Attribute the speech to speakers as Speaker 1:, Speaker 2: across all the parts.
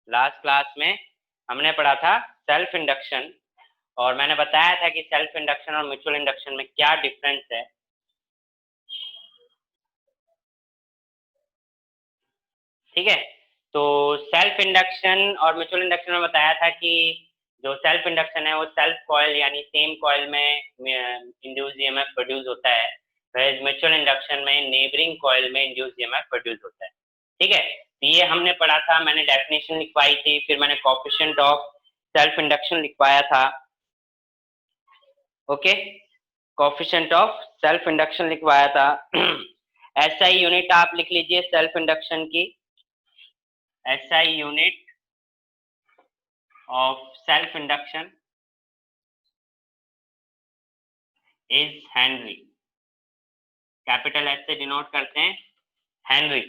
Speaker 1: Last class में हमने पढ़ा था सेल्फ इंडक्शन, और मैंने बताया था कि सेल्फ इंडक्शन और म्यूचुअल इंडक्शन में क्या डिफरेंस है। ठीक है, तो सेल्फ इंडक्शन और म्यूचुअल इंडक्शन में बताया था कि जो सेल्फ इंडक्शन है वो सेल्फ कॉइल यानी सेम कॉइल में इंड्यूस ईएमएफ प्रोड्यूस होता है, वहीज म्यूचुअल इंडक्शन में नेबरिंग कॉइल में इंड्यूस ईएमएफ प्रोड्यूस होता है। ठीक है, तो ये हमने पढ़ा था, मैंने डेफिनेशन लिखवाई थी, फिर मैंने कोएफिशिएंट ऑफ सेल्फ इंडक्शन लिखवाया था। Okay, coefficient of self induction लिखवाया था। एसआई यूनिट आप लिख लीजिए सेल्फ इंडक्शन की, SI unit of self induction is Henry। Capital H से डिनोट करते हैं हेनरी।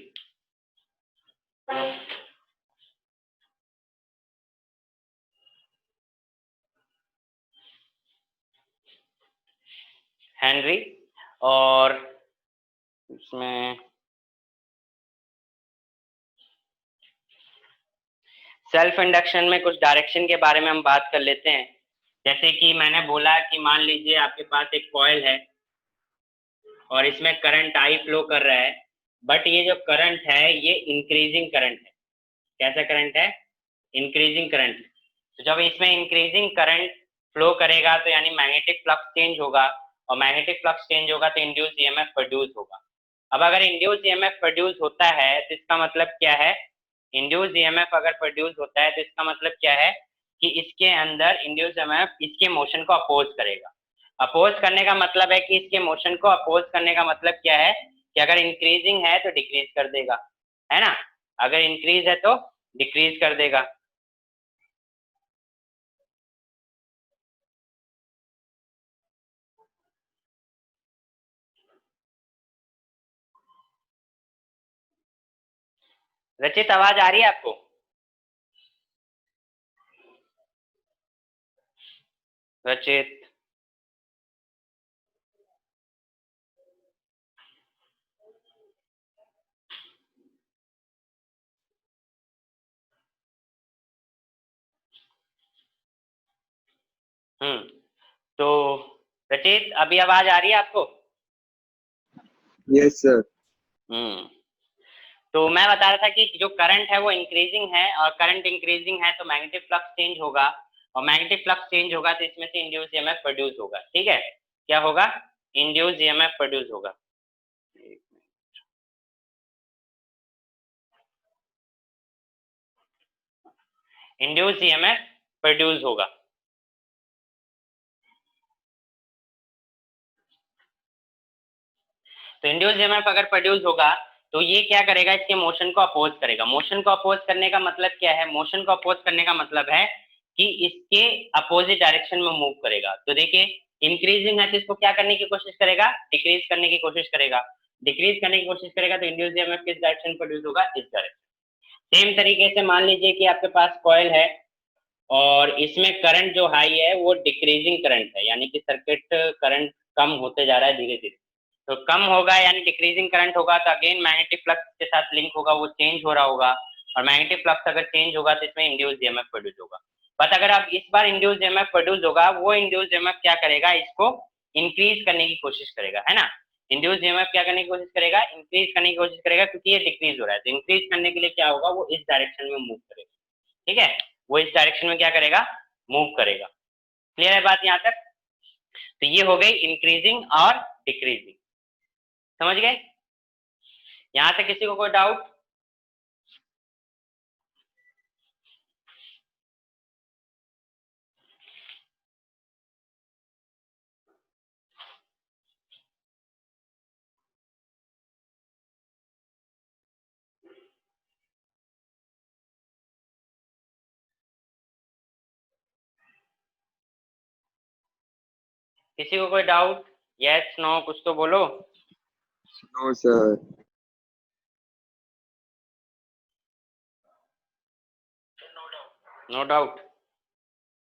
Speaker 1: हेनरी, और इसमें सेल्फ इंडक्शन में कुछ डायरेक्शन के बारे में हम बात कर लेते हैं। जैसे कि मैंने बोला कि मान लीजिए आपके पास एक कॉइल है और इसमें करंट आई फ्लो कर रहा है, बट ये जो करंट है ये इंक्रीजिंग करंट है। कैसा करंट है? Increasing current. तो जब इसमें इंक्रीजिंग करंट फ्लो करेगा तो यानी मैग्नेटिक फ्लक्स चेंज होगा, और मैग्नेटिक फ्लक्स चेंज होगा तो इंड्यूस ईएमएफ प्रोड्यूस होगा। अब अगर इंड्यूस ईएमएफ प्रोड्यूस होता है तो इसका मतलब क्या है? इंड्यूस ईएमएफ अगर प्रोड्यूस होता है तो इसका मतलब क्या है कि इसके अंदर इंड्यूस ईएमएफ इसके मोशन को अपोज करेगा। अपोज करने का मतलब है कि इसके मोशन को अपोज करने का मतलब क्या है कि अगर इंक्रीजिंग है तो डिक्रीज कर देगा, है ना? अगर इंक्रीज है तो डिक्रीज कर देगा। रचित, आवाज आ रही है आपको? रचित, तो रचित अभी आवाज आ रही है आपको?
Speaker 2: Yes sir.
Speaker 1: तो मैं बता रहा था कि जो करंट है वो इंक्रीजिंग है, और करंट इंक्रीजिंग है तो मैग्नेटिक फ्लक्स चेंज होगा, और मैग्नेटिक फ्लक्स चेंज होगा तो इसमें से इंड्यूस ईएमएफ प्रोड्यूस होगा। ठीक है, क्या होगा? इंड्यूस ईएमएफ प्रोड्यूस होगा। इंड्यूस ईएमएफ प्रोड्यूस होगा। तो इंड्यूस ईएमएफ अगर प्रोड्यूस होगा तो ये क्या करेगा? इसके मोशन को अपोज करेगा। मोशन को अपोज करने का मतलब क्या है? मोशन को अपोज करने का मतलब है कि इसके अपोजिट डायरेक्शन में मूव करेगा। तो देखिए, इंक्रीजिंग है तो इसको क्या करने की कोशिश करेगा? डिक्रीज करने की कोशिश करेगा। डिक्रीज करने की कोशिश करेगा तो इंड्यूस ईएमएफ किस डायरेक्शन प्रोड्यूस होगा? इस डायरेक्शन। सेम तरीके से मान लीजिए कि आपके पास कॉइल है और इसमें करंट जो हाई है वो डिक्रीजिंग करंट है, यानी कि सर्किट करंट कम होते जा रहा है धीरे धीरे। तो कम होगा यानी डिक्रीजिंग करंट होगा तो अगेन मैग्नेटिक फ्लक्स के साथ लिंक होगा, वो चेंज हो रहा होगा, और मैग्नेटिक फ्लक्स अगर चेंज होगा तो इसमें इंड्यूस ईएमएफ प्रोड्यूस होगा। बट अगर अब इस बार इंड्यूस ईएमएफ प्रोड्यूस होगा, वो इंड्यूस ईएमएफ क्या करेगा? इसको इंक्रीज करने की कोशिश करेगा, है ना? इंड्यूस ईएमएफ क्या करने की कोशिश करेगा? इंक्रीज करने की कोशिश करेगा, क्योंकि ये डिक्रीज हो रहा है। तो इंक्रीज करने के लिए क्या होगा? वो इस डायरेक्शन में मूव करेगा। ठीक है, वो इस डायरेक्शन में क्या करेगा? मूव करेगा। क्लियर है बात यहाँ तक? तो ये हो गई इंक्रीजिंग और डिक्रीजिंग। समझ गए? यहां तक किसी को कोई डाउट? किसी को कोई डाउट? यस नो कुछ तो बोलो।
Speaker 2: No sir.
Speaker 1: No doubt.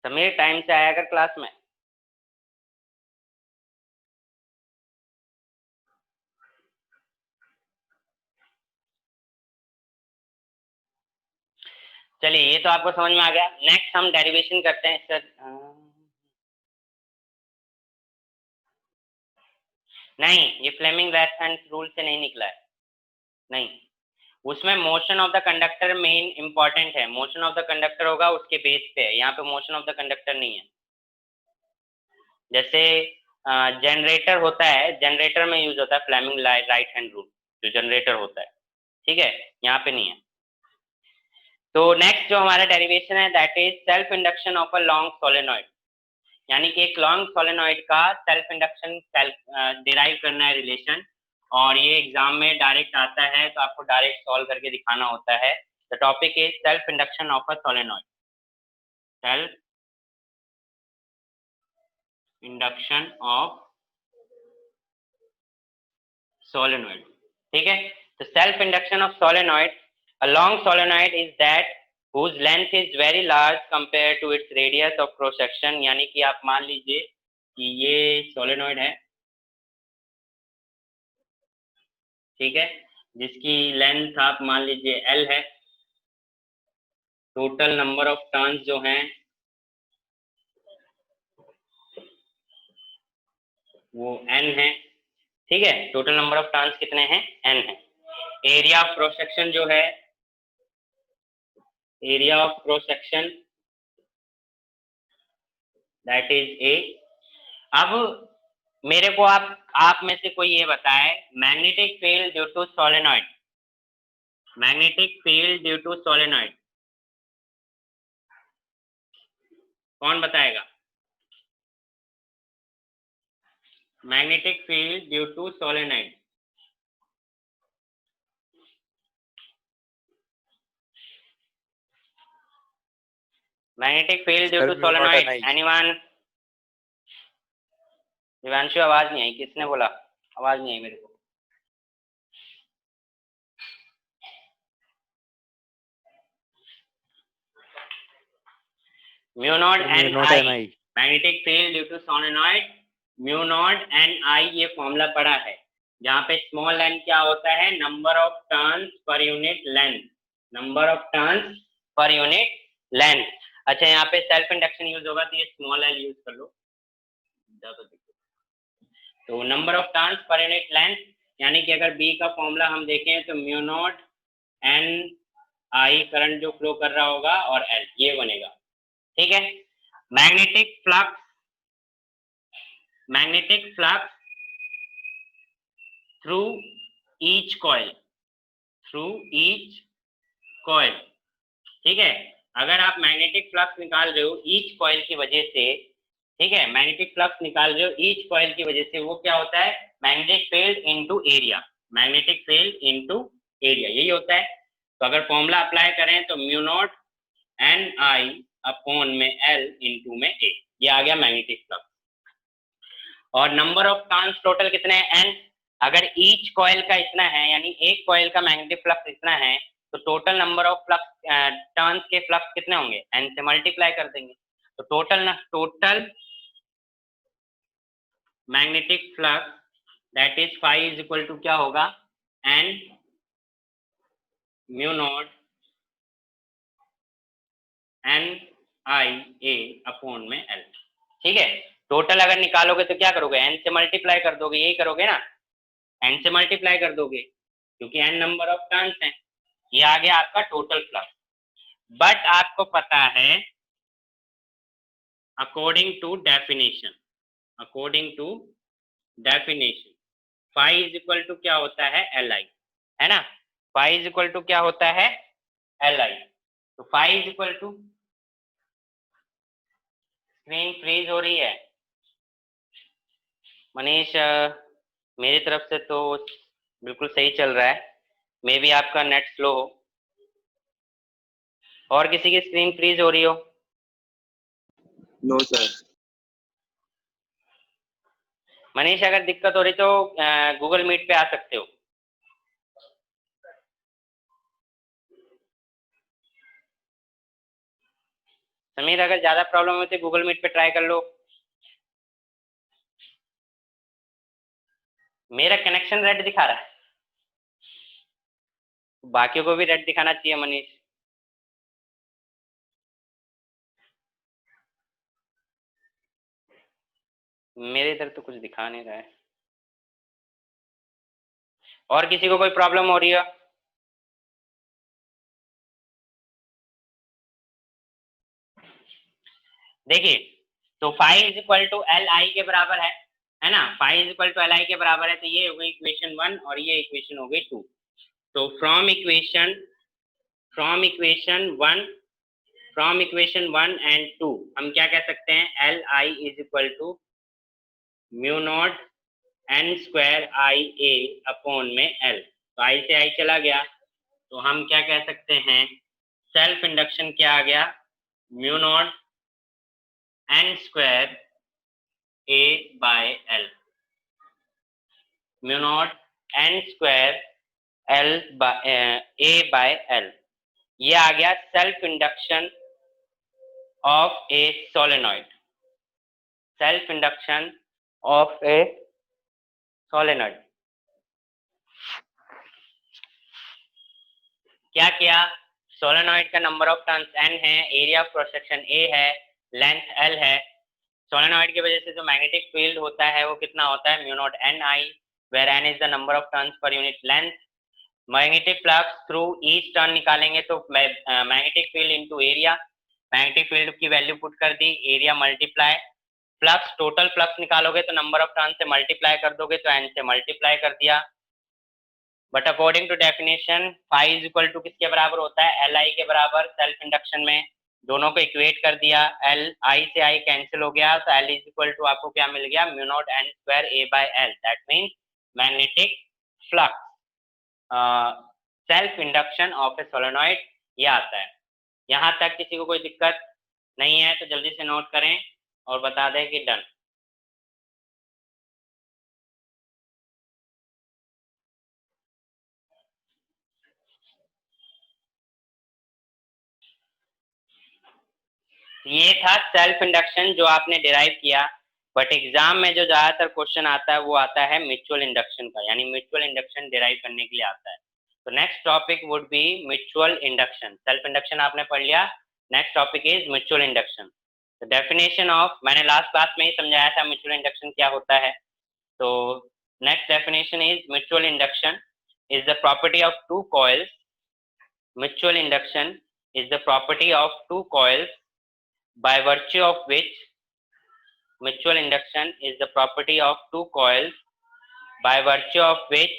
Speaker 1: Sameer time से आया कर क्लास में। चलिए ये तो आपको समझ में आ गया। नेक्स्ट हम डेरिवेशन करते हैं सर। नहीं, ये फ्लेमिंग रेफरेंस रूल से नहीं निकला है, नहीं। उसमें motion of the conductor main important है, मोशन ऑफ द कंडक्टर होगा उसके बेस पे है, यहाँ पे मोशन ऑफ द कंडक्टर नहीं है। जैसे जनरेटर होता है, जनरेटर में यूज होता है फ्लेमिंग राइट हैंड रूल, जो जनरेटर होता है, ठीक है, यहाँ पे नहीं है। तो नेक्स्ट जो हमारा डेरिवेशन है that is self induction of a long solenoid, यानी कि एक लॉन्ग सोलेनॉइड का सेल्फ इंडक्शन डिराइव करना है रिलेशन, और ये एग्जाम में डायरेक्ट आता है तो आपको डायरेक्ट सॉल्व करके दिखाना होता है। The topic is self induction of a solenoid, self induction of solenoid, ठीक है। तो self induction of solenoid, a long solenoid is that whose length is very large compared to its radius of cross section, यानी कि आप मान लीजिए कि ये सोलेनॉइड है, ठीक है, जिसकी लेंथ आप मान लीजिए L है, टोटल नंबर ऑफ टर्न्स जो हैं वो N है, ठीक है, टोटल नंबर ऑफ टर्न्स कितने हैं, N है। एरिया ऑफ क्रॉस सेक्शन जो है, area of cross section that is A। अब मेरे को आप में से कोई ये बताए, magnetic field due to solenoid, magnetic field due to solenoid कौन बताएगा? Magnetic field due to solenoid, magnetic field due
Speaker 2: sir
Speaker 1: to
Speaker 2: mu naught
Speaker 1: solenoid,
Speaker 2: N I.
Speaker 1: Anyone? Divanshu आवाज नहीं आई, किसने बोला? आवाज नहीं आई मेरे को। Mu nought
Speaker 2: mu
Speaker 1: n
Speaker 2: nought
Speaker 1: i,
Speaker 2: n i.
Speaker 1: Magnetic field due to solenoid, mu not an i, ये फॉर्मूला पड़ा है, जहाँ पे स्मॉल एन क्या होता है, number of turns per unit length, number of turns per unit length. अच्छा, यहाँ पे सेल्फ इंडक्शन यूज होगा तो ये स्मॉल एल यूज कर लो। तो number of turns per unit length, यानी कि अगर बी का फॉर्मूला हम देखें तो mu not an I current जो फ्लो कर रहा होगा और एल ये बनेगा, ठीक है। Magnetic flux, magnetic flux through each coil, through each coil, ठीक है। अगर आप मैग्नेटिक फ्लक्स निकाल रहे हो ईच कॉइल की वजह से, ठीक है, मैग्नेटिक फ्लक्स निकाल रहे हो ईच कॉइल की वजह से, वो क्या होता है, magnetic field into area, magnetic field into area, यही होता है। तो अगर फॉर्मूला अप्लाई करें तो mu not an I upon में एल इनटू में ए, ये आ गया मैग्नेटिक फ्लक्स। और नंबर ऑफ टर्न्स टोटल कितने हैं, एन। अगर ईच कॉइल का इतना है, यानी एक कॉइल का मैग्नेटिक फ्लक्स इतना है, तो total number of flux turns के फ्लक्स कितने होंगे, एन से मल्टीप्लाई कर देंगे। तो total magnetic flux that is phi is equal to क्या होगा, N mu not an I A upon में एल, ठीक है। टोटल अगर निकालोगे तो क्या करोगे, एन से मल्टीप्लाई कर दोगे, यही करोगे ना, एन से मल्टीप्लाई कर दोगे क्योंकि एन नंबर ऑफ टर्न्स हैं। ये आ गया आपका टोटल फ्लक्स। बट आपको पता है according to definition, according to definition phi is equal to क्या होता है, एल आई, है ना। फाई इज इक्वल टू क्या होता है, एल आई। तो phi is equal to, screen freeze हो रही है मनीष, मेरी तरफ से तो बिल्कुल सही चल रहा है, मे बी आपका नेट स्लो हो, और किसी की स्क्रीन फ्रीज हो रही हो?
Speaker 2: No sir.
Speaker 1: मनीष अगर दिक्कत हो रही तो गूगल मीट पे आ सकते हो। समीर अगर ज्यादा प्रॉब्लम हो तो गूगल मीट पे ट्राई कर लो। मेरा कनेक्शन रेड दिखा रहा है, बाकियों को भी रेड दिखाना चाहिए मनीष। मेरे इधर तो कुछ दिखा नहीं रहा है। और किसी को कोई प्रॉब्लम हो रही है? देखिए, तो phi is equal to L I के बराबर है ना? Phi is equal to L I के बराबर है, तो ये हो गई इक्वेशन 1 और ये इक्वेशन हो गई 2। तो फ्रॉम इक्वेशन 1 एंड 2 हम क्या कह सकते हैं? L I is equal to mu not N square I A upon में एल। तो आई से आई चला गया, तो हम क्या कह सकते हैं? सेल्फ इंडक्शन क्या आ गया? Mu not N square A by L. Mu naught N square L A by L. ये आ गया self induction of A solenoid. Self induction of A solenoid. क्या किया? सोलेनॉइड का नंबर ऑफ टर्न्स n है, area of cross section a है, length l है। Solenoid की वजह से जो मैग्नेटिक फील्ड होता है वो कितना होता है? Mu not an i, where n is the number of turns per unit length. Magnetic flux through each turn निकालेंगे तो magnetic field into area. Magnetic field की वैल्यू पुट कर दी, area multiply flux. Total flux निकालोगे तो number of turn से multiply कर दोगे तो n से मल्टीप्लाई कर दिया। But according to definition phi is equal to किसके बराबर होता है? एल आई के बराबर। सेल्फ इंडक्शन में दोनों को इक्वेट कर दिया, एल आई से आई कैंसिल हो गया, तो एल इज इक्वल टू आपको क्या मिल गया? Mu not N square A by L. That means magnetic flux self induction of A solenoid, ये आता है। यहाँ तक किसी को कोई दिक्कत नहीं है तो जल्दी से नोट करें और बता दें कि डन। ये था सेल्फ इंडक्शन जो आपने डिराइव किया, बट एग्जाम में जो ज्यादातर क्वेश्चन आता है वो आता है म्यूचुअल इंडक्शन का, यानी म्यूचुअल इंडक्शन डिराइव करने के लिए आता है। तो next topic would be mutual induction. Self induction आपने पढ़ लिया, next topic is mutual induction. तो डेफिनेशन ऑफ, मैंने लास्ट क्लास में ही समझाया था म्यूचुअल इंडक्शन क्या होता है। तो next definition is mutual induction is the property of two coils. Mutual induction is the property of two coils by virtue of which mutual induction is the property of two coils by virtue of which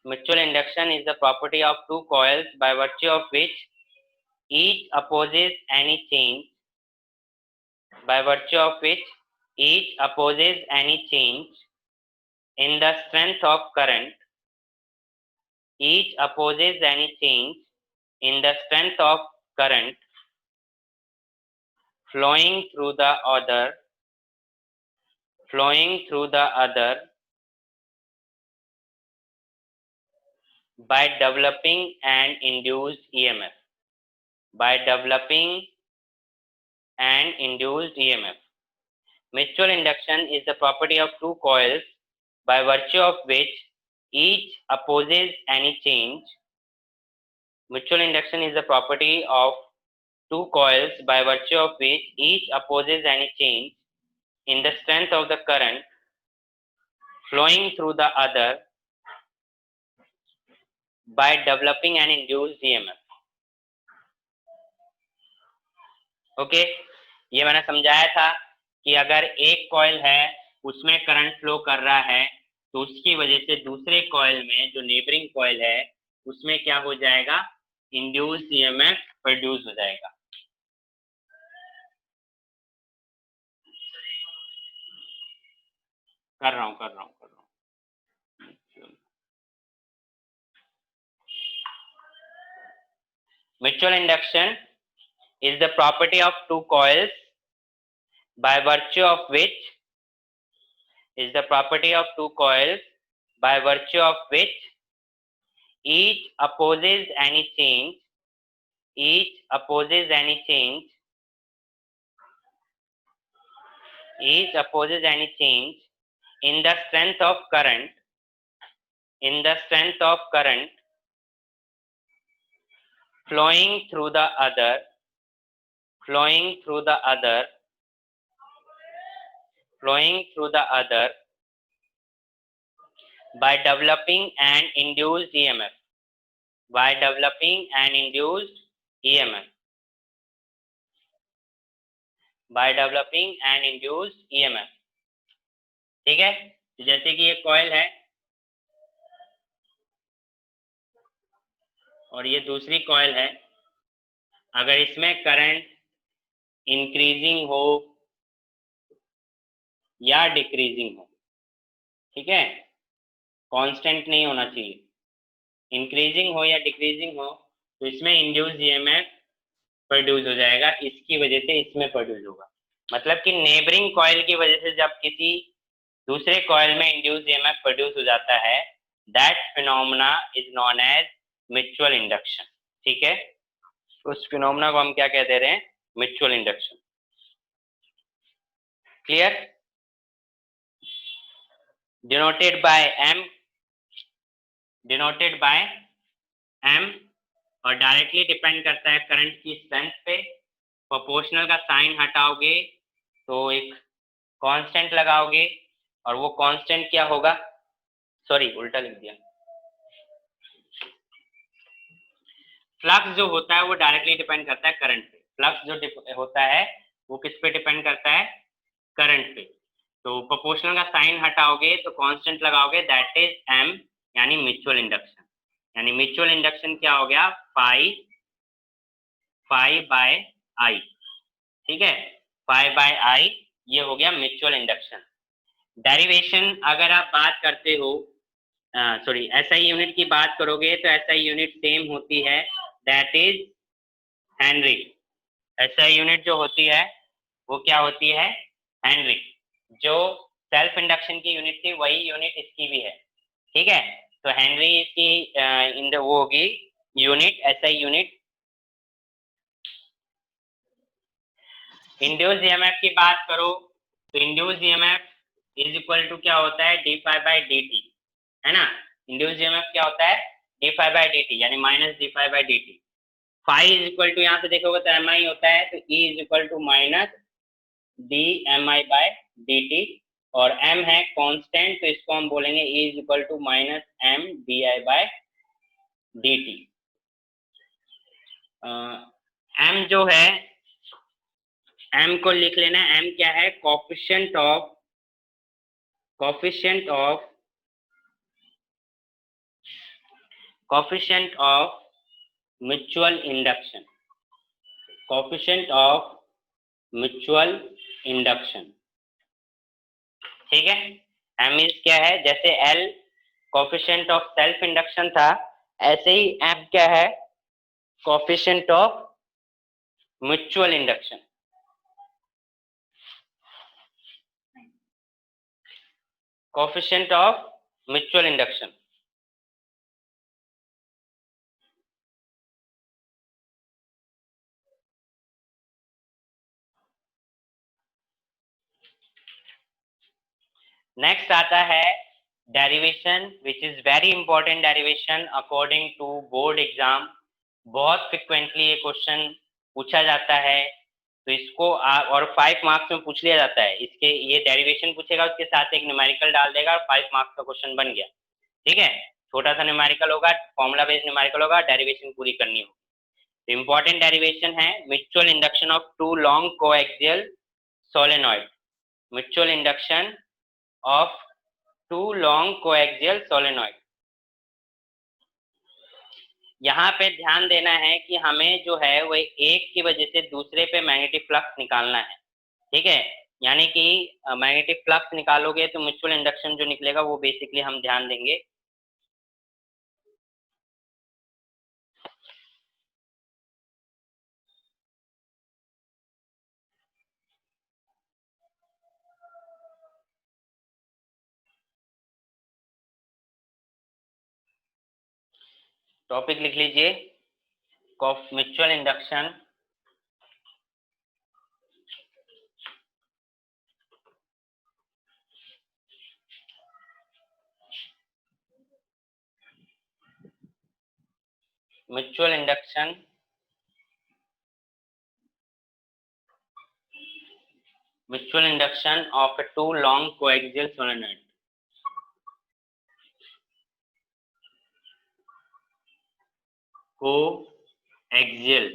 Speaker 1: mutual induction is the property of two coils by virtue of which each opposes any change by virtue of which each opposes any change in the strength of current. Each opposes any change in the strength of current flowing through the other by developing an induced EMF. By developing an induced EMF. Mutual induction is the property of two coils by virtue of which each opposes any change. Mutual induction is the property of two coils by virtue of which each opposes any change in the strength of the current flowing through the other by developing an induced EMF. Okay, ये मैंने समझाया था कि अगर एक coil है उसमें current flow कर रहा है तो उसकी वजह से दूसरे कॉइल में जो नेबरिंग कॉइल है उसमें क्या हो जाएगा? इंड्यूस्ड ईएमएफ प्रोड्यूस हो जाएगा। कर रहा हूं। Mutual induction is the property of two coils by virtue of which each opposes any change in the strength of current flowing through the other flowing through the other by developing an induced EMF. By developing an induced EMF. By developing an induced EMF. ठीक है, जैसे कि ये coil है और ये दूसरी coil है, अगर इसमें करंट इंक्रीजिंग हो या डिक्रीजिंग हो, ठीक है, कांस्टेंट नहीं होना चाहिए, इंक्रीजिंग हो या डिक्रीजिंग हो, तो इसमें इंड्यूस ईएमएफ प्रोड्यूस हो जाएगा, इसकी वजह से इसमें प्रोड्यूस होगा। मतलब कि नेबरिंग कॉइल की वजह से जब किसी दूसरे कॉइल में इंड्यूस ईएमएफ प्रोड्यूस हो जाता है, that phenomena is known as mutual induction. ठीक है, उस फिनोमेना को हम क्या कह दे रहे हैं? Mutual induction. Clear? Denoted by M, denoted by M, और डायरेक्टली डिपेंड करता है करंट की स्ट्रेंथ पे। प्रोपोर्शनल का साइन हटाओगे तो एक कांस्टेंट लगाओगे, और वो कांस्टेंट क्या होगा? सॉरी, उल्टा लिख दिया। फ्लक्स जो होता है वो डायरेक्टली डिपेंड करता है करंट पे। फ्लक्स जो होता है वो किस पे डिपेंड करता है? करंट पे। तो प्रोपोर्शनल का साइन हटाओगे तो कांस्टेंट लगाओगे, दैट इज एम, यानी म्यूचुअल इंडक्शन। यानी म्यूचुअल इंडक्शन क्या हो गया? पाई बाय आई। ठीक है, पाई बाय आई, ये हो गया म्यूचुअल इंडक्शन। डेरिवेशन अगर आप बात करते हो, सॉरी एसआई यूनिट की बात करोगे तो एसआई यूनिट सेम होती है, that is Henry. SI unit जो होती है वो क्या होती है? हेनरी। जो सेल्फ इंडक्शन की यूनिट थी वही यूनिट इसकी भी है। ठीक है, तो हेनरी इसकी इन द वो होगी unit, SI unit. Induce EMF की बात करो तो induce EMF is equal to क्या होता है? D phi by D t, है ना। इंड्यूस ईएमएफ क्या होता है? D phi by D t, यानी minus D phi by D t. Phi is equal to, यहाँ से देखोगे तो एम आई होता है, तो E is equal to minus d M I by D t, और एम है कांस्टेंट, तो इसको हम बोलेंगे E is equal to minus M D I by D T. M जो है, एम को लिख लेना, एम क्या है? Coefficient of, coefficient of, coefficient of mutual induction, coefficient of mutual induction. ठीक है, एम इज क्या है? जैसे L coefficient of self induction था, ऐसे ही एम क्या है? Coefficient of mutual induction. Coefficient of mutual induction. Next आता है derivation, which is very important derivation according to board exam. बहुत फ्रिक्वेंटली ये क्वेश्चन पूछा जाता है, तो इसको और 5 मार्क्स में पूछ लिया जाता है। इसके ये डेरिवेशन पूछेगा, उसके साथ एक न्यूमेरिकल डाल देगा और 5 मार्क्स का क्वेश्चन बन गया। ठीक है, छोटा सा न्यूमेरिकल होगा, फॉर्मूला बेस्ड न्यूमेरिकल होगा, डेरिवेशन पूरी करनी होगी। तो इंपॉर्टेंट डेरिवेशन है mutual induction of two long coaxial solenoid. Mutual induction of two long coaxial solenoid. यहाँ पे ध्यान देना है कि हमें जो है वो एक की वजह से दूसरे पे मैग्नेटिक फ्लक्स निकालना है। ठीक है, यानी कि मैग्नेटिक फ्लक्स निकालोगे तो म्यूचुअल इंडक्शन जो निकलेगा वो बेसिकली हम ध्यान देंगे। टॉपिक लिख लीजिए, mutual induction mutual induction mutual induction of a two long coaxial solenoid. Coaxial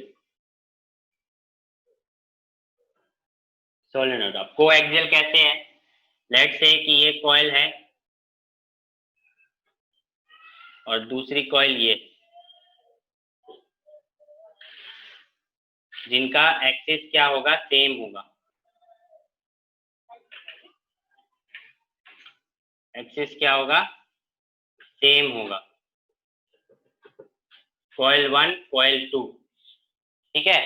Speaker 1: solenoid. अब coaxial कैसे है? लेट्स से कि ये कॉइल है और दूसरी कॉइल ये, जिनका एक्सिस क्या होगा? सेम होगा। एक्सिस क्या होगा? सेम होगा। कॉइल 1 कॉइल 2, ठीक है,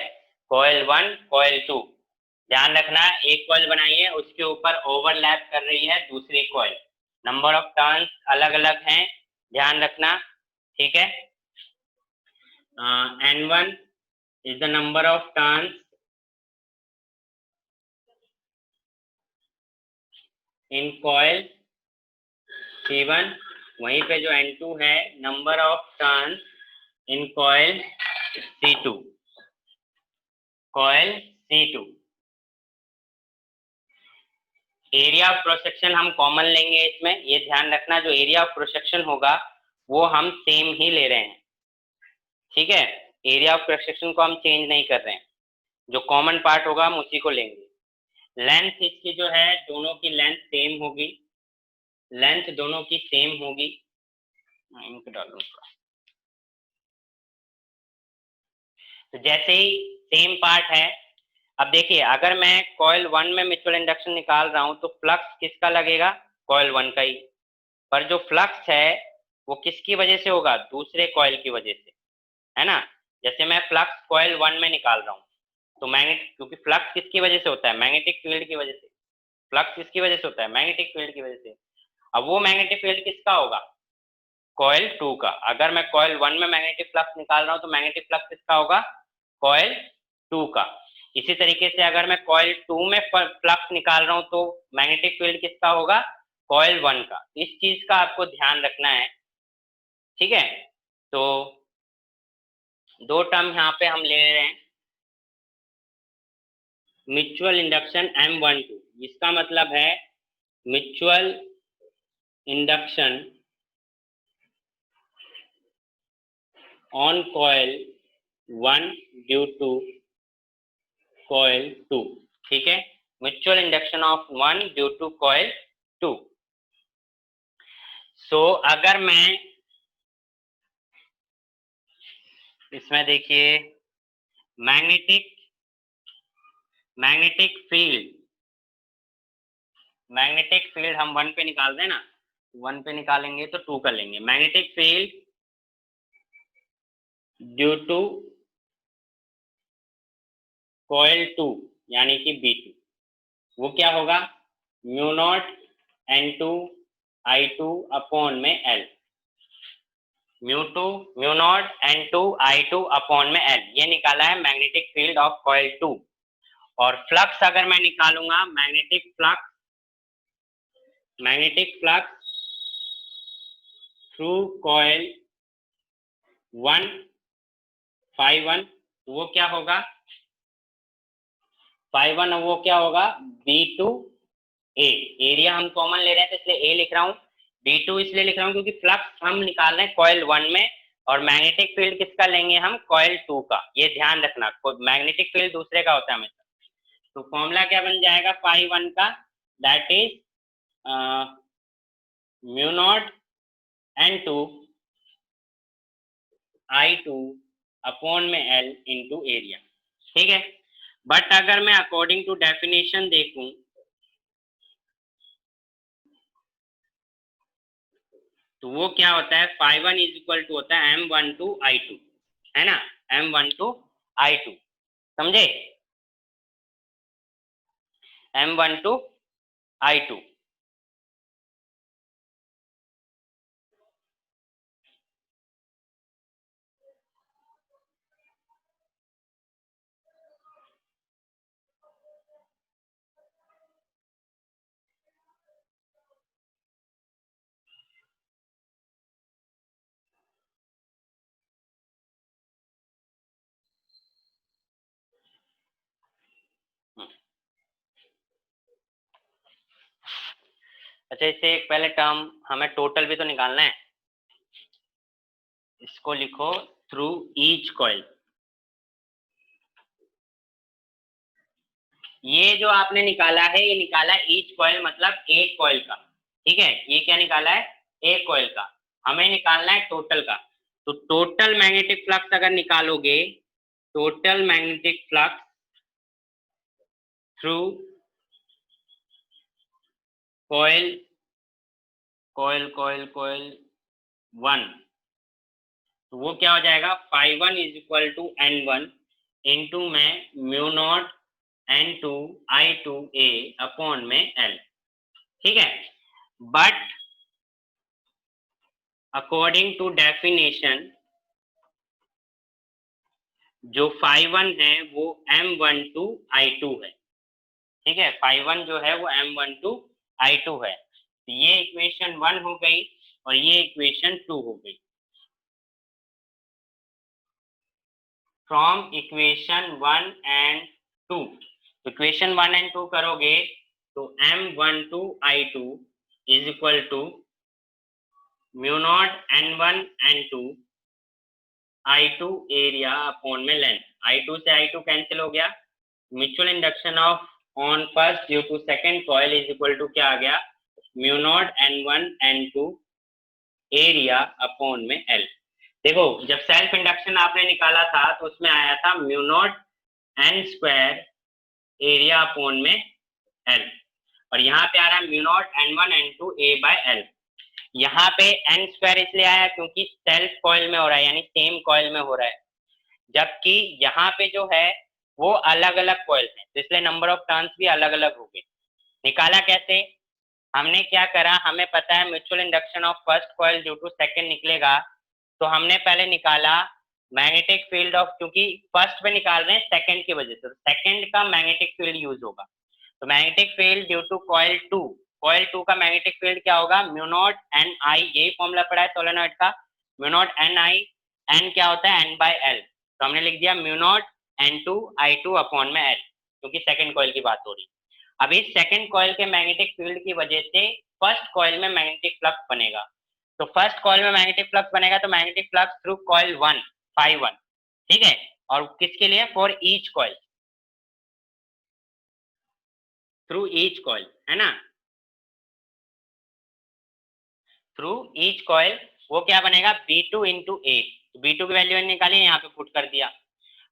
Speaker 1: कॉइल 1 कॉइल 2। ध्यान रखना, एक कॉइल बनाइए, उसके ऊपर ओवरलैप कर रही है दूसरी कॉइल। नंबर ऑफ टर्न्स अलग अलग हैं, ध्यान रखना, ठीक है। N1 is the number of turns in coil C1, वहीं पे जो N2 है, number of turns in coil C2, coil C2। Area of cross section हम कॉमन लेंगे इसमें, ये ध्यान रखना, जो एरिया ऑफ क्रॉस सेक्शन होगा वो हम सेम ही ले रहे हैं, ठीक है। एरिया ऑफ क्रॉस सेक्शन को हम चेंज नहीं कर रहे हैं, जो कॉमन पार्ट होगा हम उसी को लेंगे। लेंथ इसकी जो है, दोनों की लेंथ सेम होगी, लेंथ दोनों की सेम होगी। इंक डालूंगा, तो जैसे ही सेम पार्ट है, अब देखिए अगर मैं कॉइल 1 में म्यूचुअल इंडक्शन निकाल रहा हूं तो फ्लक्स किसका लगेगा? कॉइल 1 का ही। पर जो फ्लक्स है वो किसकी वजह से होगा? दूसरे कॉइल की वजह से, है ना। जैसे मैं फ्लक्स कॉइल 1 में निकाल रहा हूँ तो मैग्नेटिक, क्योंकि फ्लक्स किसकी वजह से होता है? मैग्नेटिक फील्ड की वजह से। फ्लक्स किसकी वजह से होता है? मैग्नेटिक फील्ड की वजह से। अब वो मैग्नेटिक फील्ड किसका होगा? कॉइल 2 का। अगर मैं कॉइल 1 में मैग्नेटिक फ्लक्स निकाल रहा हूं तो मैग्नेटिक फ्लक्स किसका होगा? कॉइल 2 का। इसी तरीके से अगर मैं कॉइल 2 में फ्लक्स निकाल रहा हूं तो मैग्नेटिक फील्ड किसका होगा? कॉइल 1 का। इस चीज का आपको ध्यान रखना है, ठीक है। तो दो टर्म यहाँ पे हम ले रहे हैं, म्यूचुअल इंडक्शन M12, इसका मतलब है mutual induction on coil 1 due to coil 2, ठीक है। Mutual induction of 1 due to coil 2। So अगर मैं इसमें देखिए, magnetic magnetic field, magnetic field हम 1 पे निकाल दें ना, 1 पे निकालेंगे तो 2 कर लेंगे। Magnetic field due to coil 2 यानी कि B2, वो क्या होगा? Mu not N2 I2 upon में L। Mu not N2 I2 upon में L, ये निकाला है मैग्नेटिक फील्ड ऑफ कॉइल 2। और फ्लक्स अगर मैं निकालूंगा, मैग्नेटिक फ्लक्स थ्रू कॉइल 1 φ1, वो क्या होगा? φ1 वो क्या होगा? B2A। एरिया हम कॉमन ले रहे हैं तो इसलिए A लिख रहा हूं, B2 इसलिए लिख रहा हूं क्योंकि फ्लक्स हम निकाल रहे हैं कॉइल 1 में, और मैग्नेटिक फील्ड किसका लेंगे हम? कॉइल 2 का। ये ध्यान रखना, मैग्नेटिक फील्ड दूसरे का होता है हमेशा। तो फॉर्मूला क्या बन जाएगा φ1 का? That is mu not N2 I2 upon में L इंटू एरिया, ठीक है। बट अगर मैं अकॉर्डिंग टू डेफिनेशन देखूं तो वो क्या होता है? φ1 इज इक्वल टू होता है M12 I2, है ना, M12 I2, समझे? M12 I2। अच्छा, इससे एक पहले टर्म हमें टोटल भी तो निकालना है, इसको लिखो थ्रू ईच कॉइल। ये जो आपने निकाला है, ये निकाला ईच कॉइल मतलब एक कॉइल का, ठीक है। ये क्या निकाला है, एक कॉइल का। हमें निकालना है टोटल का। तो टोटल मैग्नेटिक फ्लक्स अगर निकालोगे, total magnetic flux through coil coil coil coil one, तो वो क्या हो जाएगा, phi one is equal to N one into में mu not an two I two A upon में एल, ठीक है। बट अकॉर्डिंग टू डेफिनेशन जो फाइव वन है वो एम वन टू आई टू है, ठीक है। फाइव वन जो है वो एम वन टू आई टू है। तो ये इक्वेशन वन हो गई और ये इक्वेशन टू हो गई। From equation one and two, equation one and two करोगे तो M one two I two is equal to mu not N one N two I two area upon में length. I two से I two cancel हो गया, mutual induction of on first due to second coil is equal to क्या आ गया, mu not N one N two area upon में L. देखो जब सेल्फ इंडक्शन आपने निकाला था तो उसमें आया था mu not N square area upon में एल, और यहाँ पे आ रहा है mu not N one N two A by L. यहाँ पे एन स्क्वायर इसलिए आया क्योंकि सेल्फ कॉइल में हो रहा है, यानी सेम कॉइल में हो रहा है, जबकि यहाँ पे जो है वो अलग अलग कॉइल है, तो इसलिए नंबर ऑफ टर्न्स भी अलग अलग हो गए। निकाला कैसे, हमने क्या करा, हमें पता है mutual induction of first coil due to second निकलेगा, तो हमने पहले निकाला मैग्नेटिक फील्ड ऑफ, क्योंकि फर्स्ट पे निकाल रहे हैं सेकंड की वजह से, तो सेकंड का मैग्नेटिक फील्ड यूज होगा। तो magnetic field due to coil two, coil two का मैग्नेटिक फील्ड क्या होगा, म्यू नॉट एन आई, यही फॉर्मूला पड़ा है सोलेनोइड का, mu not an I, N क्या होता है एन बाय एल, तो हमने लिख दिया mu not an two I two upon में एल, क्योंकि सेकंड कॉइल की बात हो रही। अब इस सेकंड कॉइल के मैग्नेटिक फील्ड की वजह से फर्स्ट कॉइल में मैग्नेटिक फ्लक्स बनेगा, तो फर्स्ट कॉइल में मैग्नेटिक फ्लक्स बनेगा, तो magnetic flux through coil one, five one, ठीक है। और किसके लिए, for each coil, through each coil, है ना, थ्रू ईच कॉइल वो क्या बनेगा, B two into A, B two की वैल्यू निकाली, यहाँ पे पुट कर दिया।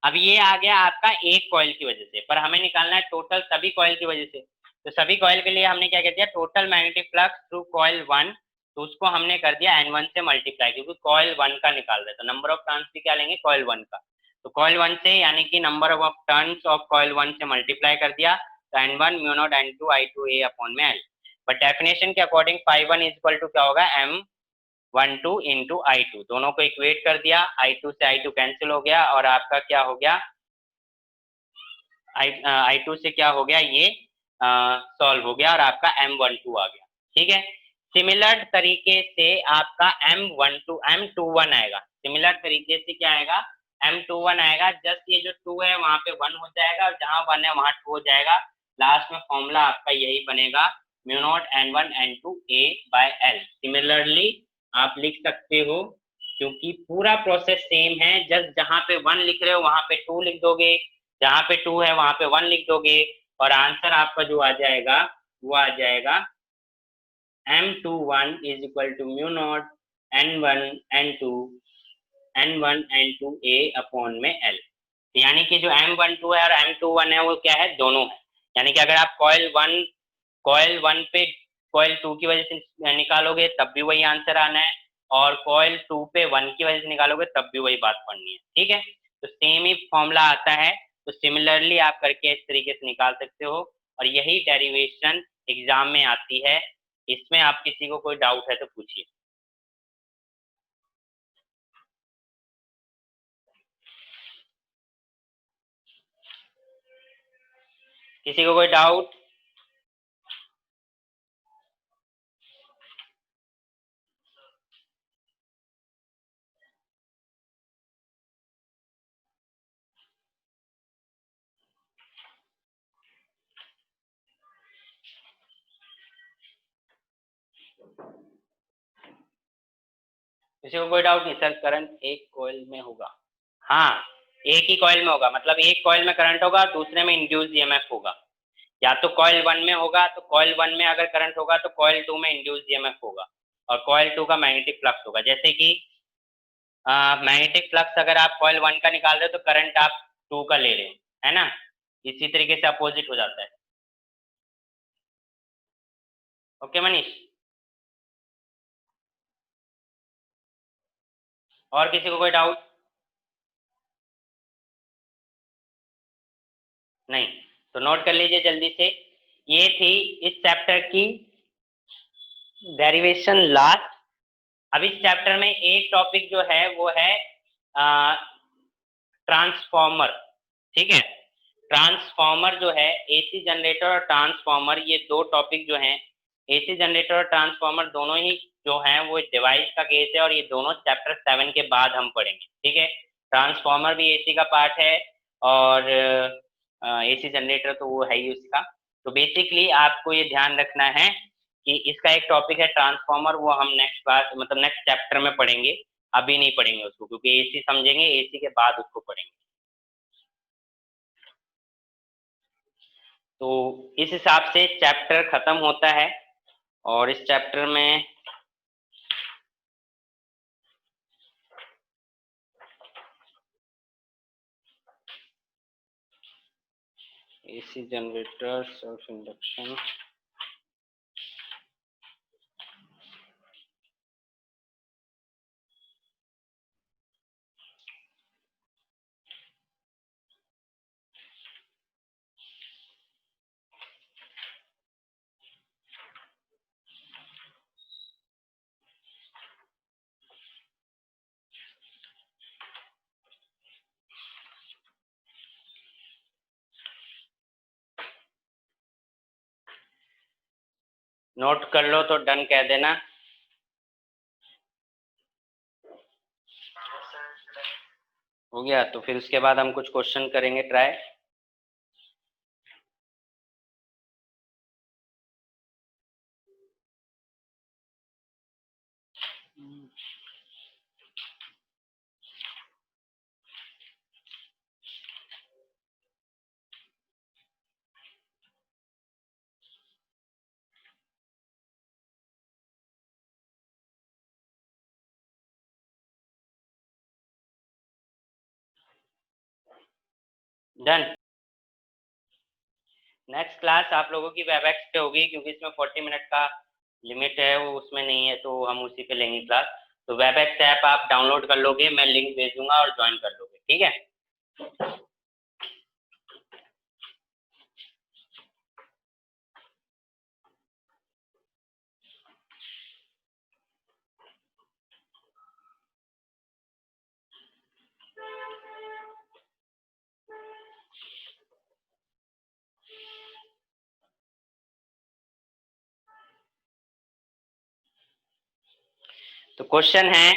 Speaker 1: अब ये आ गया आपका एक कॉइल की वजह से, पर हमें निकालना है टोटल सभी कॉइल की वजह से, तो सभी कॉइल के लिए हमने क्या कर दिया, total magnetic flux through coil one, तो उसको हमने कर दिया एन वन से मल्टीप्लाई, क्योंकि कॉइल वन का निकाल रहे, तो नंबर ऑफ टर्न्स भी क्या लेंगे, कॉइल वन का, तो कॉइल वन से यानी कि number of turns of coil one से मल्टीप्लाई कर दिया, तो N one mu not an two I two A upon में एल। बट डेफिनेशन के according five one is equal to क्या होगा, M one two into I two, दोनों को इक्वेट कर दिया, आई टू से आई टू कैंसिल हो गया, और आपका क्या हो गया, आई टू से क्या हो गया, ये सॉल्व हो गया और आपका एम वन टू आ गया, ठीक है। सिमिलर तरीके से आपका M one two M two one आएगा, सिमिलर तरीके से क्या आएगा, एम टू वन आएगा, जस्ट ये जो टू है वहां पे वन हो जाएगा, और जहां वन है वहां टू हो जाएगा, लास्ट में फॉर्मूला आपका यही बनेगा, mu not N one N two A by L. Similarly आप लिख सकते हो, क्योंकि पूरा प्रोसेस सेम है, जस्ट जहां पे वन लिख रहे हो वहां पे टू लिख दोगे, जहां पे टू है वहां पे वन लिख दोगे, और आंसर आपका जो आ जाएगा वो आ जाएगा M two one is equal to mu not N one N two N one N two A upon में एल। यानी कि जो एम वन टू है और एम टू वन है वो क्या है, दोनों है। यानी कि अगर आप कॉइल वन पे कॉइल टू की वजह से निकालोगे तब भी वही आंसर आना है, और कॉइल टू पे वन की वजह से निकालोगे तब भी वही बात पढ़नी है, ठीक है। तो सेम ही फॉर्मूला आता है, तो सिमिलरली आप करके इस तरीके से निकाल सकते हो, और यही डेरिवेशन एग्जाम में आती है। इसमें आप किसी को कोई डाउट है तो पूछिए। किसी को कोई डाउट? किसी को कोई डाउट नहीं सर? करंट एक कॉइल में होगा, हाँ एक ही कॉइल में होगा, मतलब एक कॉइल में करंट होगा, दूसरे में इंड्यूस ईएमएफ होगा। या तो कॉइल 1 में होगा, तो कॉइल 1 में अगर करंट होगा तो कॉइल 2 में इंड्यूस ईएमएफ होगा, और कॉइल 2 का मैग्नेटिक फ्लक्स होगा। जैसे कि मैग्नेटिक फ्लक्स अगर आप कॉइल 1 का निकाल रहे हो तो करंट आप 2 का ले रहे हो, है ना? इसी तरीके से अपोजिट हो जाता है। ओके मनीष, और किसी को कोई डाउट? नहीं, तो नोट कर लीजिए जल्दी से। ये थी इस चैप्टर की डेरिवेशन लास्ट। अब इस चैप्टर में एक टॉपिक जो है वो है ट्रांसफॉर्मर। ठीक है, ट्रांसफॉर्मर जो है, एसी जनरेटर और ट्रांसफॉर्मर, ये दो टॉपिक जो हैं, एसी जनरेटर और ट्रांसफॉर्मर दोनों ही जो हैं वो डिवाइस का केस है, और ये दोनों चैप्टर 7 के बाद हम पढ़ेंगे। ठीक है, ट्रांसफॉर्मर भी एसी का पार्ट है, और एसी जनरेटर तो वो है ही उसका। तो बेसिकली आपको ये ध्यान रखना है कि इसका एक टॉपिक है ट्रांसफॉर्मर, वो हम नेक्स्ट क्लास मतलब नेक्स्ट चैप्टर में पढ़ेंगे, अभी नहीं पढ़ेंगे उसको, क्योंकि एसी समझेंगे, एसी के बाद उसको पढ़ेंगे। तो इस हिसाब से चैप्टर खत्म होता है, और इस चैप्टर में AC generator, self induction, note कर लो तो डन कह देना। हो गया, तो फिर उसके बाद हम कुछ क्वेश्चन करेंगे ट्राई। डन। नेक्स्ट क्लास आप लोगों की वेबएक्स पे होगी, क्योंकि इसमें 40 मिनट का लिमिट है, वो उसमें नहीं है, तो हम उसी पे लेंगे क्लास। तो वेबएक्स ऐप आप डाउनलोड कर लोगे, मैं लिंक भेज दूंगा और ज्वाइन कर लोगे। ठीक है, तो क्वेश्चन है,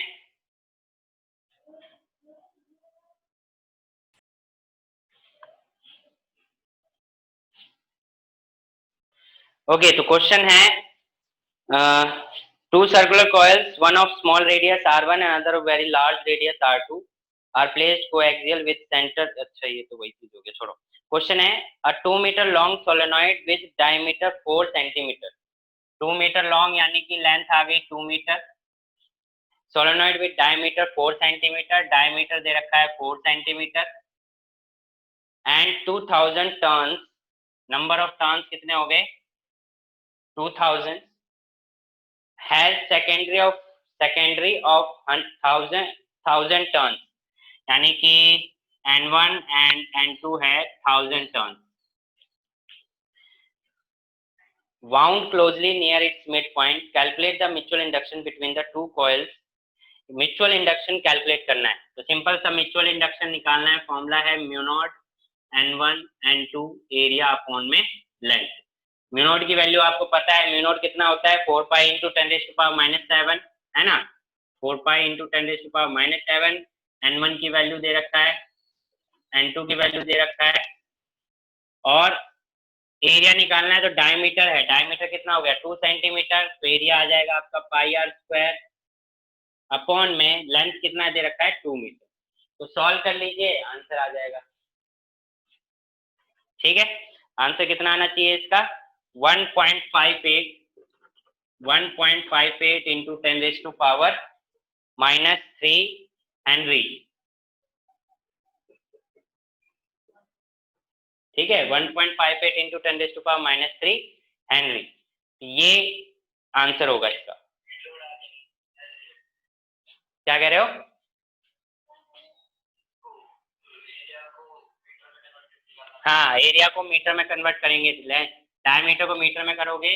Speaker 1: ओके तो क्वेश्चन है, two circular coils, one of small radius r1 and another of very large radius r2 are placed coaxial with center। अच्छा ये तो वही चीज हो गया, छोड़ो। क्वेश्चन है, a 2 meter long solenoid with diameter 4 centimeter, 2 metre long यानी कि लेंथ आ गई 2 metre, solenoid with diameter 4 centimetre, diameter दे रखा है 4 centimetre, and 2000 turns, number of turns कितने हो गए 2000, हैज secondary of 1000 टर्न्स, यानी कि N1 and N2 है 1000 turns, wound closely near its midpoint, calculate the mutual induction between the two coils। Mutual induction calculate करना है, तो सिंपल सा म्यूचुअल इंडक्शन निकालना है, फॉर्मूला है mu not N1 N2 area upon में लेंथ। म्यू नॉट की वैल्यू आपको पता है, म्यू नॉट कितना होता है 4 पाई इंटू 10⁻⁻⁷, है ना, 4 पाई इंटू 10⁻⁻⁷। N1 की वैल्यू दे रखा है, N2 की वैल्यू दे रखा है, और एरिया निकालना है तो डायमीटर है, डायमीटर कितना हो गया 2 सेंटीमीटर, तो एरिया आ जाएगा आपका पाई आर स्क्वायर अपॉन में लेंथ कितना दे रखा है 2 मीटर। तो सॉल्व कर लीजिए, आंसर आ जाएगा। ठीक है, आंसर कितना आना चाहिए इसका 1.58 इंटू 10⁻³ हेनरी। ठीक है, 1.58 इंटू 10⁻³ हेनरी, ये आंसर होगा इसका। क्या कह रहे हो? हाँ, एरिया को मीटर में कन्वर्ट करेंगे, डायमीटर को मीटर में करोगे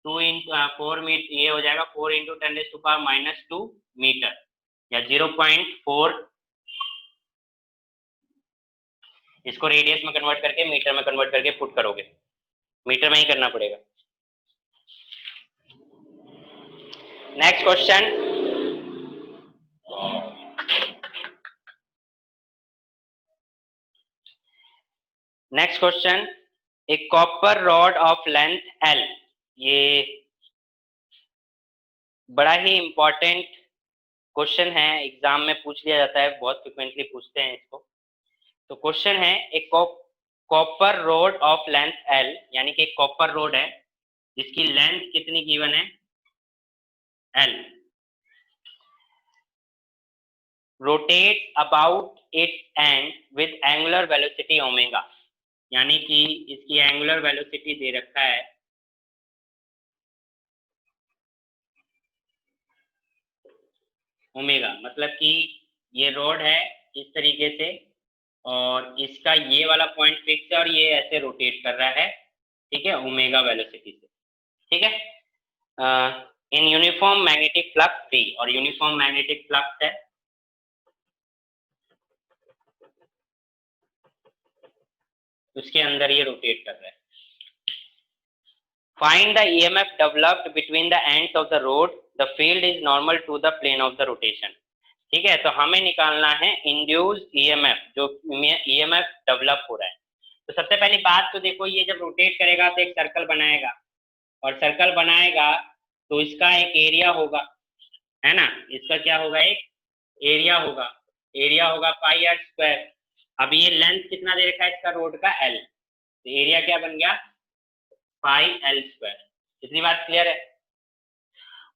Speaker 1: 2 इंटू 4 मीटर, ये हो जाएगा 4 इंटू 10⁻² मीटर, या 0.4। इसको रेडियस में कन्वर्ट करके मीटर में कन्वर्ट करके पुट करोगे, मीटर में ही करना पड़ेगा। Next question, next question, A copper rod of length L, ये बड़ा ही इंपॉर्टेंट क्वेश्चन है, एग्जाम में पूछ लिया जाता है, बहुत फ्रिक्वेंटली पूछते हैं इसको। तो क्वेश्चन है, एक copper road of length L, यानी कि कॉपर रोड है जिसकी लेंथ कितनी गिवन है L, rotate about it's and with angular velocity omega, यानी कि इसकी एंगुलर वेलोसिटी दे रखा है ओमेगा, मतलब कि ये रोड है इस तरीके से और इसका ये वाला पॉइंट फिक्स है और ये ऐसे रोटेट कर रहा है, ठीक है, ओमेगा वेलोसिटी से। ठीक है, in uniform magnetic flux free, और यूनिफॉर्म मैग्नेटिक फ्लक्स है, उसके अंदर ये रोटेट कर रहा है। Find the EMF developed between the ends of the rod, the field is normal to the plane of the rotation. ठीक है, तो हमें निकालना है इंड्यूस्ड ईएमएफ, जो ईएमएफ डेवलप हो रहा है। तो सबसे पहली बात तो देखो, ये जब रोटेट करेगा तो एक सर्कल बनाएगा, और सर्कल बनाएगा तो इसका एक एरिया होगा, है ना, इसका क्या होगा, एक एरिया होगा, एरिया होगा पाई आर स्क्वायर। अब ये लेंथ कितना दे रखा है इसका रोड का L, तो एरिया क्या बन गया पाई L स्क्वायर। इतनी बात क्लियर है?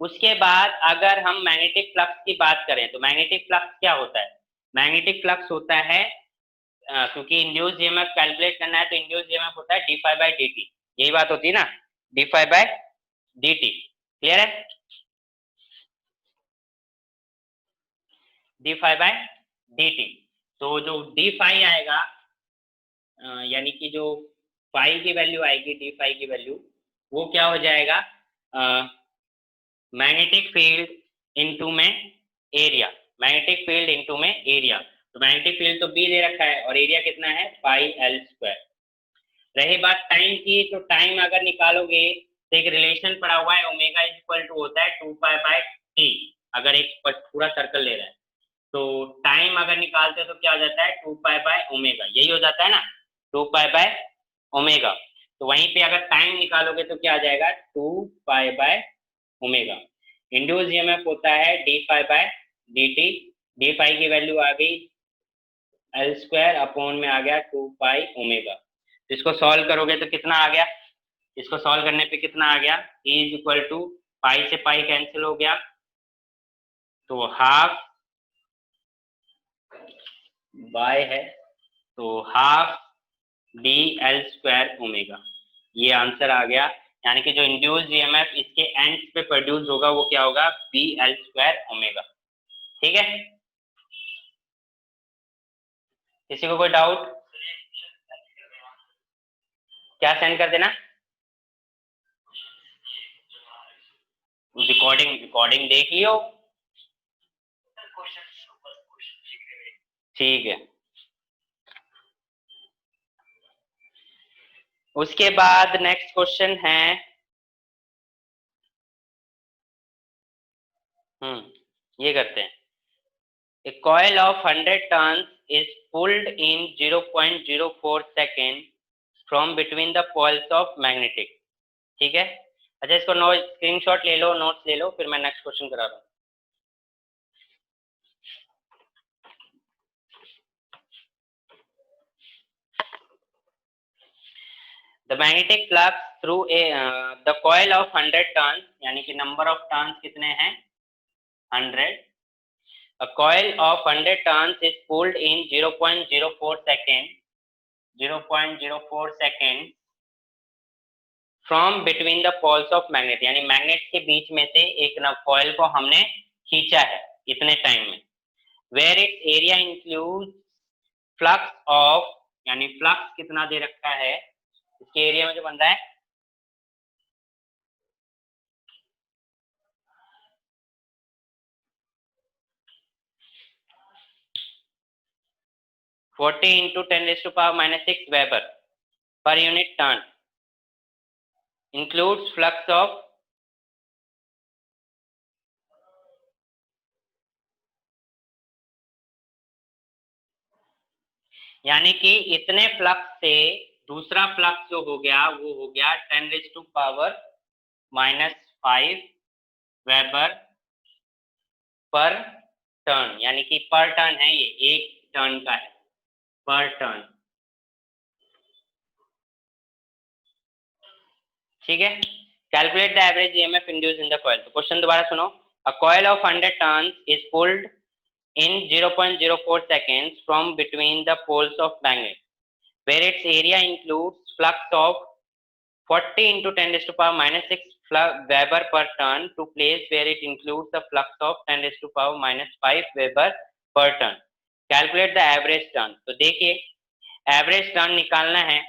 Speaker 1: उसके बाद अगर हम मैग्नेटिक फ्लक्स की बात करें तो मैग्नेटिक फ्लक्स क्या होता है, मैग्नेटिक फ्लक्स होता है, क्योंकि इंड्यूस्ड ईएमएफ कैलकुलेट करना है तो इंड्यूस्ड ईएमएफ होता है d∅dt, यही बात होती है ना, d∅dt, क्लियर है, d∅dt। तो जो d∅ आएगा, यानी कि जो फाई की वैल्यू आएगी, d∅ की वैल्यू, वो क्या हो जाएगा, मैग्नेटिक फील्ड इनटू में एरिया, मैग्नेटिक फील्ड इनटू में एरिया। तो मैग्नेटिक फील्ड तो B दे रखा है और एरिया कितना है पाई L स्क्वायर। रही बात टाइम की, तो टाइम अगर निकालोगे तो एक रिलेशन पड़ा हुआ है, ओमेगा इज इक्वल टू होता है 2π/t, अगर एक पूरा सर्कल ले रहा है तो टाइम अगर निकालते हो तो क्या हो जाता है 2π/ओमेगा, यही हो जाता है ना 2π/ओमेगा। तो वहीं पे अगर टाइम निकालोगे तो क्या आ जाएगा 2π/ओमेगा। इंड्यूस ईएमएफ होता है d∅dt, d∅ की वैल्यू आ गई L स्क्वायर अपॉन में आ गया 2π ओमेगा। तो इसको सॉल्व करोगे तो कितना आ गया, इसको सॉल्व करने पे कितना आ गया, E इज इक्वल टू पाई से पाई कैंसिल हो गया, तो हाफ बाय है, तो हाफ BL स्क्वायर ओमेगा, ये आंसर आ गया। यानी कि जो इंड्यूस्ड ईएमएफ इसके एंड पे प्रोड्यूस होगा वो क्या होगा BL स्क्वायर ओमेगा। ठीक है, किसी को कोई डाउट? क्या सेंड कर देना, रिकॉर्डिंग, रिकॉर्डिंग देख लियो, ठीक है। उसके बाद नेक्स्ट क्वेश्चन है, ये करते हैं, A coil of 100 tons is pulled in 0.04 second from between the poles of magnetic. ठीक है, अच्छा इसको स्क्रीनशॉट ले लो, नोट्स ले लो, फिर मैं नेक्स्ट क्वेश्चन करा रहा हूँ। The magnetic flux through the coil of 100 turns, यानी कि नंबर ऑफ टर्न्स कितने हैं 100। A coil of 100 turns is pulled in 0.04 second, 0.04 second from between the poles of magnet, यानी मैग्नेट के बीच में से एक कॉइल को हमने खींचा है इतने टाइम में। Where its area includes flux of, यानी फ्लक्स कितना दे रखा है इसके एरिया में जो बन रहा है 40 into 10 raised to power minus 6 Weber per unit turn, includes flux of, यानी कि इतने फ्लक्स से दूसरा फ्लक्स जो हो गया वो हो गया 10 raise to power minus 5 weber per turn, यानी कि पर टर्न है, ये एक टर्न का है, पर टर्न। ठीक है, calculate the average EMF induced in the coil. तो क्वेश्चन दोबारा सुनो। A coil of 100 turns is pulled in 0.04 seconds from between the poles of magnet, where its area includes flux of 40 into 10 raised to power minus 6 Weber per turn to place where it includes the flux of 10 raised to power minus 5 Weber per turn. Calculate the average turn। तो देखिए average turn निकालना है,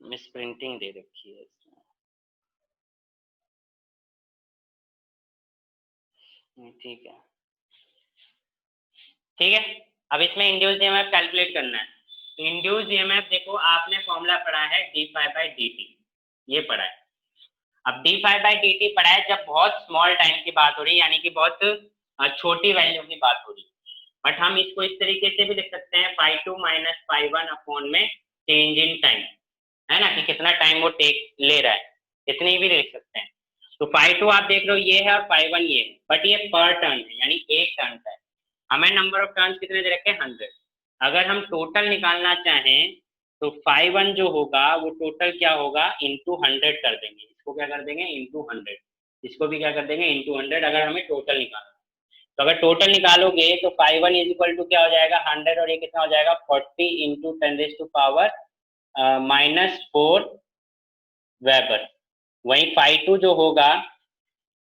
Speaker 1: miss printing दे रखी है इसमें। ठीक है, ठीक है, अब इसमें इंड्यूस्ड ईएमएफ कैलकुलेट करना है। तो इंड्यूस्ड ईएमएफ देखो आपने फॉर्मूला पढ़ा है d∅dt, ये पढ़ा है। अब d∅dt पढ़ा है जब बहुत स्मॉल टाइम की बात हो रही है, यानी कि बहुत छोटी वैल्यू की बात हो रही है। बट हम इसको इस तरीके से भी लिख सकते हैं ∅2 माइनस ∅1 अपॉन में चेंज इन टाइम, है ना, कि कितना टाइम वो टेक ले रहा है, इतनी भी लिख सकते हैं। तो ∅2 आप देख रहे हो ये है और ∅1 ये है, बट ये पर टर्न है, यानी एक टर्न का है। हमें नंबर ऑफ टर्न्स कितने दे रखे हैं 100। अगर हम टोटल निकालना चाहें तो ∅1 जो होगा वो टोटल क्या होगा इंटू 100 कर देंगे, इसको क्या कर देंगे इंटू 100, इसको भी क्या कर देंगे इंटू 100, अगर हमें टोटल निकालना। तो अगर टोटल निकालोगे तो ∅1 इज इक्वल टू क्या हो जाएगा 100, और ये कितना हो जाएगा 40 into 10 raise to power minus 4 weber. वहीं ∅2 जो होगा,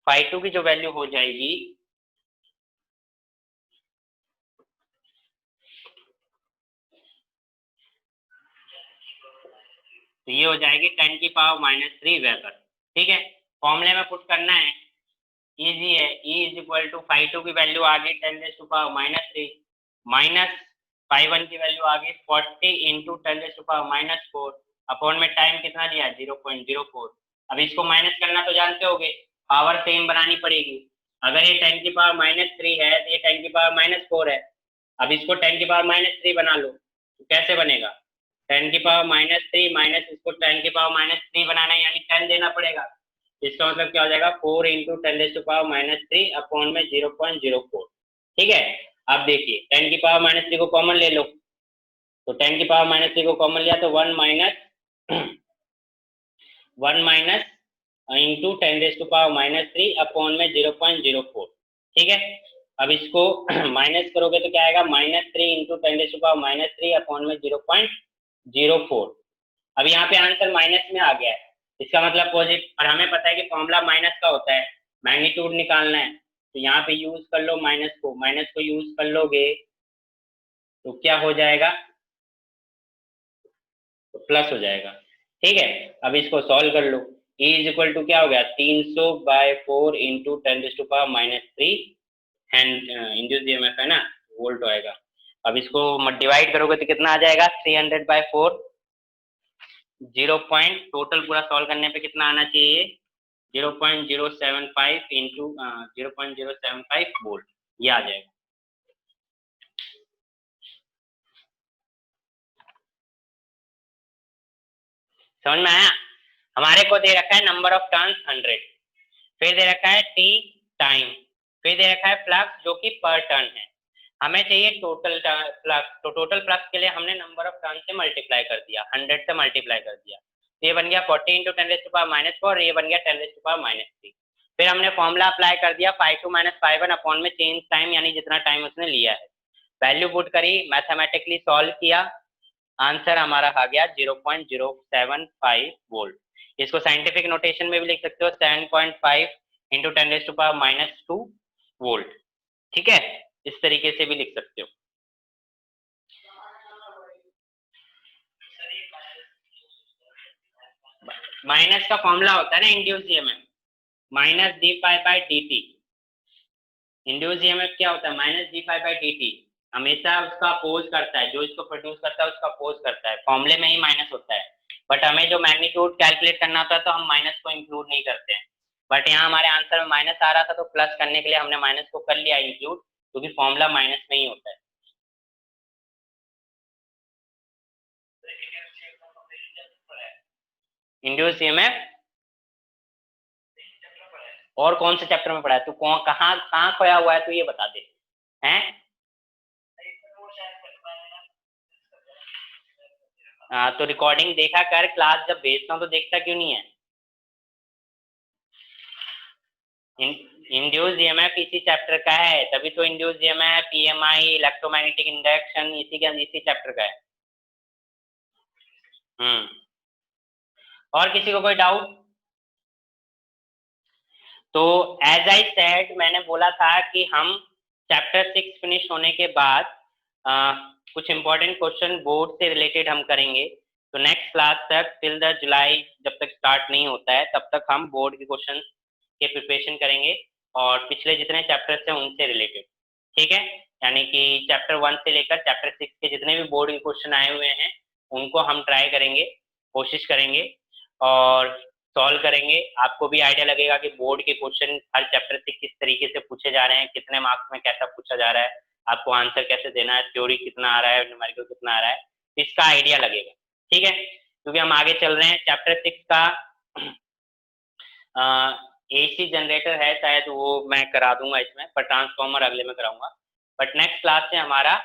Speaker 1: ∅2 की जो वैल्यू हो जाएगी तो ये हो जाएगी 10 की पावर माइनस 3 वेबर। ठीक है, फॉर्मूले में पुट करना है, इजी है। E इज इक्वल टू ∅2 की वैल्यू आ गई 10 raise to power minus 3 minus ∅1 की वैल्यू आ गई 40 into 10 raise to power minus 4 upon में टाइम कितना दिया 0.04। अब इसको माइनस करना तो जानते होगे, पावर सेम बनानी पड़ेगी। अगर ये 10 की पावर माइनस 3 है तो ये 10 की पावर माइनस 4 है। अब इसको 10 की पावर माइनस 3 बना लो, तो कैसे बनेगा 10 की पावर माइनस 3 माइनस इसको 10 की पावर माइनस 3 बनाना है, यानी 10 देना पड़ेगा। इसका मतलब क्या हो जाएगा 4 into 10 raise to power minus 3 upon में 0.04। ठीक है, अब देखिए 10 की पावर माइनस 3 को कॉमन ले लो, तो 10 की पावर माइनस 3 को कॉमन लिया तो 1 minus into 10 raise to power minus 3 upon में 0.04। ठीक है, अब इसको माइनस करोगे तो क्या आएगा -3 into 10 raise to power minus 3 upon में 0.04। अब यहाँ पे आंसर माइनस में आ गया है, इसका मतलब पॉजिटिव, और हमें पता है कि फॉर्मूला माइनस का होता है, मैग्नीट्यूड निकालना है। तो यहाँ पे यूज कर लो माइनस को यूज कर लोगे तो क्या हो जाएगा, तो प्लस हो जाएगा। ठीक है, अब इसको सॉल्व कर लो। E इज इक्वल टू क्या हो गया 300/4 into 10 raise to power minus 3 and induce EMF है ना, वोल्ट आएगा। अब इसको डिवाइड करोगे तो कितना आ जाएगा 300/4, 0 पॉइंट टोटल पूरा सॉल्व करने पे कितना आना चाहिए 0.075 इंटू 0.075 वोल्ट, ये आ जाएगा। समझ में आया? हमारे को दे रखा है नंबर ऑफ टर्न्स 100, फिर दे रखा है टी टाइम, फिर दे रखा है फ्लक्स जो कि पर टर्न है। हमें चाहिए टोटल फ्लक्स, तो टोटल फ्लक्स के लिए हमने नंबर ऑफ टर्न से मल्टीप्लाई कर दिया, 100 से मल्टीप्लाई कर दिया, तो ये बन गया 40 इंटू 10⁻⁻⁴, ये बन गया 10⁻⁻3। फिर हमने फॉर्मूला अप्लाई कर दिया 5⁻⁻1 अपॉन में चेंज टाइम, यानी जितना टाइम उसने लिया है। वैल्यू पुट करी, मैथमेटिकली सॉल्व किया, आंसर हमारा आ गया 0.075 वोल्ट। इसको साइंटिफिक नोटेशन में भी लिख सकते हो 7.5 इंटू 10⁻⁻² वोल्ट। ठीक है, इस तरीके से भी लिख सकते हो। माइनस का फॉर्मूला होता है ना induce EMF, minus D phi by D T. Induce EMF क्या होता है? Minus D phi by D T, हमेशा उसका अपोज करता है, जो इसको प्रोड्यूस करता है उसका अपोज करता है, फॉर्मूले में ही माइनस होता है। बट हमें जो मैग्नीट्यूड कैलकुलेट करना होता है तो हम माइनस को इंक्लूड नहीं करते हैं। बट यहाँ हमारे आंसर में माइनस आ रहा था तो प्लस करने के लिए हमने माइनस को कर लिया इंक्लूड, क्योंकि फॉर्मूला माइनस में ही होता है। इंड्यूस ईएमएफ और कौन से चैप्टर में पढ़ा है तू? कौन कहाँ कहाँ खोया हुआ है तू, ये बता दे। हैं? तो रिकॉर्डिंग देखा कर, क्लास जब भेजता हूँ तो देखता क्यों नहीं है? इंड्यूस ईएमएफ इसी चैप्टर का है, तभी तो induce EMF, EMI, electromagnetic induction इसी चैप्टर का है। और किसी को कोई डाउट? तो एज आई सेड, मैंने बोला था कि हम चैप्टर 6 फिनिश होने के बाद कुछ इंपॉर्टेंट क्वेश्चन बोर्ड से रिलेटेड हम करेंगे। तो नेक्स्ट क्लास तक टिल द जुलाई जब तक स्टार्ट नहीं होता है तब तक हम बोर्ड के क्वेश्चन के प्रिपरेशन करेंगे और पिछले जितने चैप्टर्स हैं उनसे रिलेटेड। ठीक है, यानी कि चैप्टर 1 से लेकर चैप्टर 6 के जितने भी बोर्ड के क्वेश्चन आए हुए हैं उनको हम ट्राई करेंगे, कोशिश करेंगे और सॉल्व करेंगे। आपको भी आइडिया लगेगा कि बोर्ड के क्वेश्चन हर चैप्टर से किस तरीके से पूछे जा रहे हैं, कितने मार्क्स में कैसा पूछा जा रहा है, आपको आंसर कैसे देना है, थ्योरी कितना आ रहा है, न्यूमेरिकल कितना आ रहा है, इसका आइडिया लगेगा। ठीक है, क्योंकि हम आगे चल रहे हैं। चैप्टर 6 का एसी जनरेटर है शायद, वो मैं करा दूंगा इसमें, पर ट्रांसफॉर्मर अगले में कराऊंगा। बट नेक्स्ट क्लास से हमारा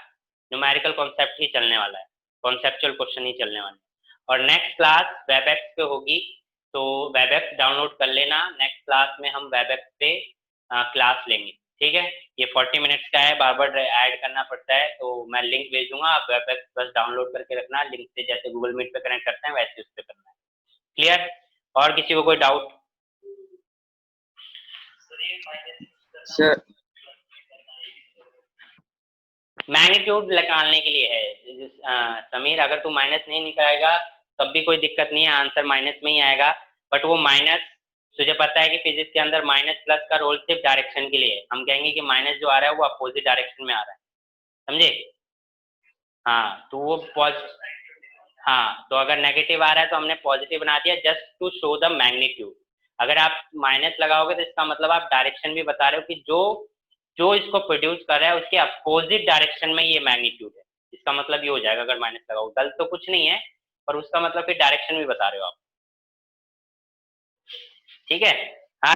Speaker 1: न्यूमेरिकल कॉन्सेप्ट ही चलने वाला है, कॉन्सेप्चुअल क्वेश्चन ही चलने वाले हैं। और नेक्स्ट क्लास वेबएक्स पे होगी, तो वेबएक्स डाउनलोड कर लेना। नेक्स्ट क्लास में हम वेबएक्स पे क्लास लेंगे। ठीक है, ये 40 मिनट्स का है, बार बार ऐड करना पड़ता है, तो मैं लिंक भेज दूंगा, आप वेबएक्स बस डाउनलोड करके रखना। लिंक से जैसे गूगल मीट पे कनेक्ट करते हैं वैसे उस पर करना है। क्लियर? और किसी को कोई डाउट?
Speaker 2: सर
Speaker 1: मैग्नीट्यूड निकालने के लिए है समीर, अगर तू माइनस नहीं निकालेगा तब भी कोई दिक्कत नहीं है, आंसर माइनस में ही आएगा। बट वो माइनस, तुझे पता है कि फिजिक्स के अंदर माइनस प्लस का रोल सिर्फ डायरेक्शन के लिए है। हम कहेंगे कि माइनस जो आ रहा है वो अपोजिट डायरेक्शन में आ रहा है, समझे? हाँ, तो वो हाँ, तो अगर नेगेटिव आ रहा है तो हमने पॉजिटिव बना दिया just to show the magnitude. अगर आप माइनस लगाओगे तो इसका मतलब आप डायरेक्शन भी बता रहे हो कि जो जो इसको प्रोड्यूस कर रहा है उसके अपोजिट डायरेक्शन में ये मैग्नीट्यूड है। इसका मतलब ये हो जाएगा अगर माइनस लगाओ। गलत तो कुछ नहीं है, पर उसका मतलब फिर डायरेक्शन भी बता रहे हो आप। ठीक है, हाँ।